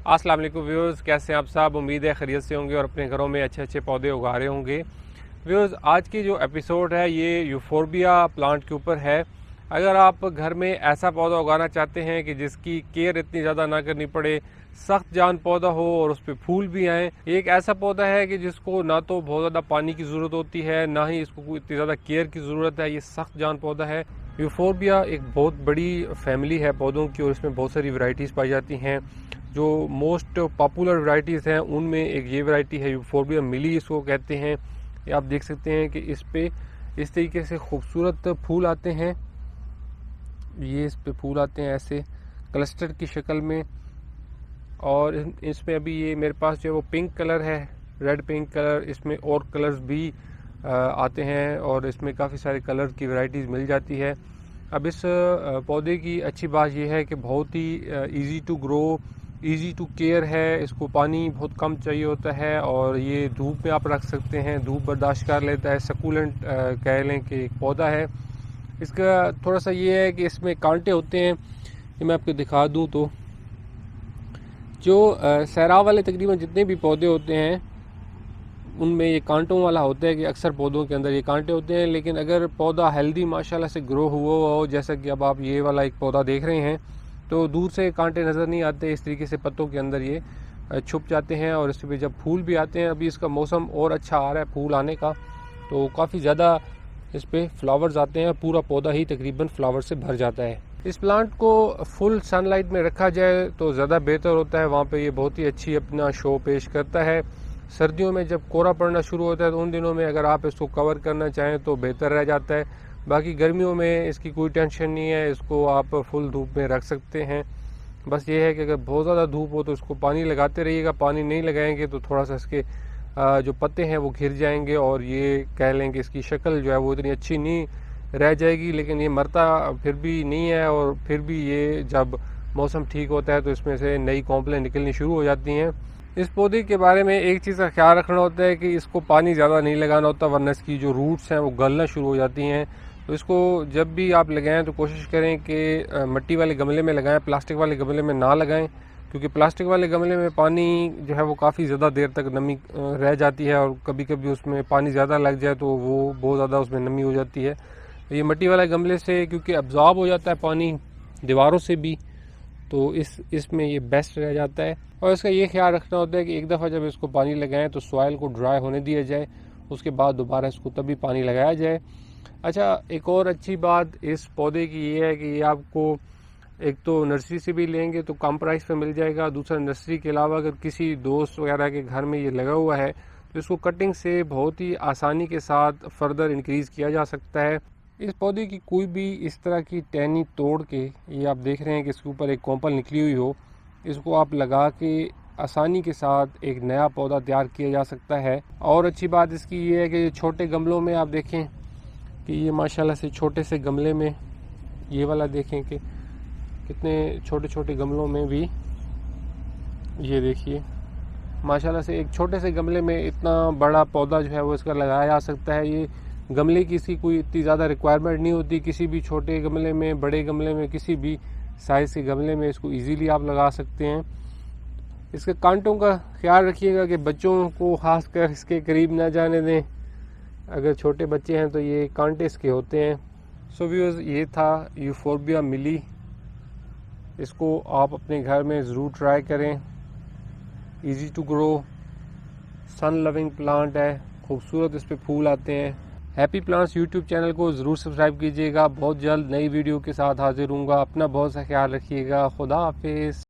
अस्सलाम वालेकुम व्यूअर्स, कैसे हैं आप सब। उम्मीद है खैरियत से होंगे और अपने घरों में अच्छे अच्छे पौधे उगा रहे होंगे। व्यूअर्स, आज की जो एपिसोड है ये यूफोरबिया प्लांट के ऊपर है। अगर आप घर में ऐसा पौधा उगाना चाहते हैं कि जिसकी केयर इतनी ज़्यादा ना करनी पड़े, सख्त जान पौधा हो और उस पर फूल भी आएँ, एक ऐसा पौधा है कि जिसको ना तो बहुत ज़्यादा पानी की ज़रूरत होती है, ना ही इसको कोई इतनी ज़्यादा केयर की ज़रूरत है। ये सख्त जान पौधा है। यूफोरबिया एक बहुत बड़ी फैमिली है पौधों की और इसमें बहुत सारी वैरायटीज़ पाई जाती हैं। जो मोस्ट पॉपुलर वैरायटीज़ हैं उनमें एक ये वैरायटी है यूफोरबिया मिली, इसको कहते हैं। ये आप देख सकते हैं कि इस पे इस तरीके से खूबसूरत फूल आते हैं। ये इस पे फूल आते हैं ऐसे क्लस्टर की शक्ल में। और इसमें अभी ये मेरे पास जो है वो पिंक कलर है, रेड पिंक कलर। इसमें और कलर्स भी आते हैं और इसमें काफ़ी सारे कलर की वैरायटीज़ मिल जाती है। अब इस पौधे की अच्छी बात यह है कि बहुत ही easy to grow, easy to care है। इसको पानी बहुत कम चाहिए होता है और ये धूप में आप रख सकते हैं, धूप बर्दाश्त कर लेता है। सकुलेंट कह लें कि एक पौधा है। इसका थोड़ा सा ये है कि इसमें कांटे होते हैं। ये मैं आपको दिखा दूं तो जो सैराव वाले तकरीबन जितने भी पौधे होते हैं उनमें ये कांटों वाला होता है कि अक्सर पौधों के अंदर ये कांटे होते हैं। लेकिन अगर पौधा हेल्दी माशाल्लाह से ग्रो हुआ हो, जैसा कि अब आप ये वाला एक पौधा देख रहे हैं, तो दूर से कांटे नज़र नहीं आते। इस तरीके से पत्तों के अंदर ये छुप जाते हैं और इस पर जब फूल भी आते हैं, अभी इसका मौसम और अच्छा आ रहा है फूल आने का, तो काफ़ी ज़्यादा इस पर फ्लावर्स आते हैं। पूरा पौधा ही तकरीबन फ्लावर से भर जाता है। इस प्लांट को फुल सनलाइट में रखा जाए तो ज़्यादा बेहतर होता है। वहाँ पे ये बहुत ही अच्छी अपना शो पेश करता है। सर्दियों में जब कोहरा पड़ना शुरू होता है तो उन दिनों में अगर आप इसको कवर करना चाहें तो बेहतर रह जाता है। बाकी गर्मियों में इसकी कोई टेंशन नहीं है, इसको आप फुल धूप में रख सकते हैं। बस ये है कि अगर बहुत ज़्यादा धूप हो तो इसको पानी लगाते रहिएगा। पानी नहीं लगाएंगे तो थोड़ा सा इसके जो पत्ते हैं वो घिर जाएंगे और ये कह लें कि इसकी शक्ल जो है वो इतनी अच्छी नहीं रह जाएगी। लेकिन ये मरता फिर भी नहीं है और फिर भी ये जब मौसम ठीक होता है तो इसमें से नई कॉम्प्लें निकलनी शुरू हो जाती हैं। इस पौधे के बारे में एक चीज़ का ख्याल रखना होता है कि इसको पानी ज़्यादा नहीं लगाना होता, वरना इसकी जो रूट्स हैं वो गलना शुरू हो जाती हैं। तो इसको जब भी आप लगाएं तो कोशिश करें कि मिट्टी वाले गमले में लगाएं, प्लास्टिक वाले गमले में ना लगाएं, क्योंकि प्लास्टिक वाले गमले में पानी जो है वो काफ़ी ज़्यादा देर तक नमी रह जाती है और कभी कभी उसमें पानी ज़्यादा लग जाए तो वो बहुत ज़्यादा उसमें नमी हो जाती है। ये मिट्टी वाले गमले से क्योंकि अब्जॉर्ब हो जाता है पानी दीवारों से भी, तो इसमें ये बेस्ट रह जाता है। और इसका ये ख्याल रखना होता है कि एक दफ़ा जब इसको पानी लगाएं तो सॉइल को ड्राई होने दिया जाए, उसके बाद दोबारा इसको तभी पानी लगाया जाए। अच्छा, एक और अच्छी बात इस पौधे की ये है कि ये आपको एक तो नर्सरी से भी लेंगे तो कम प्राइस पे मिल जाएगा। दूसरा, नर्सरी के अलावा अगर किसी दोस्त वगैरह के घर में ये लगा हुआ है तो इसको कटिंग से बहुत ही आसानी के साथ फर्दर इंक्रीज़ किया जा सकता है। इस पौधे की कोई भी इस तरह की टहनी तोड़ के, ये आप देख रहे हैं कि इसके ऊपर एक कॉम्पल निकली हुई हो, इसको आप लगा के आसानी के साथ एक नया पौधा तैयार किया जा सकता है। और अच्छी बात इसकी ये है कि छोटे गमलों में आप देखें कि ये माशाल्लाह से छोटे से गमले में, ये वाला देखें कि कितने छोटे छोटे गमलों में भी, ये देखिए माशाल्लाह से एक छोटे से गमले में इतना बड़ा पौधा जो है वो इसका लगाया जा सकता है। ये गमले की सी कोई इतनी ज़्यादा रिक्वायरमेंट नहीं होती। किसी भी छोटे गमले में, बड़े गमले में, किसी भी साइज़ के गमले में इसको इजीली आप लगा सकते हैं। इसके कांटों का ख्याल रखिएगा कि बच्चों को खासकर इसके करीब ना जाने दें। अगर छोटे बच्चे हैं तो ये कांटे इसके होते हैं। सो व्यूअर्स, ये था यूफोरबिया मिली। इसको आप अपने घर में ज़रूर ट्राई करें। Easy to grow, sun loving plant है, खूबसूरत इस पे फूल आते हैं। हैप्पी प्लांट्स यूट्यूब चैनल को ज़रूर सब्सक्राइब कीजिएगा। बहुत जल्द नई वीडियो के साथ हाजिर हूँगा। अपना बहुत सा ख्याल रखिएगा। खुदा हाफिज़।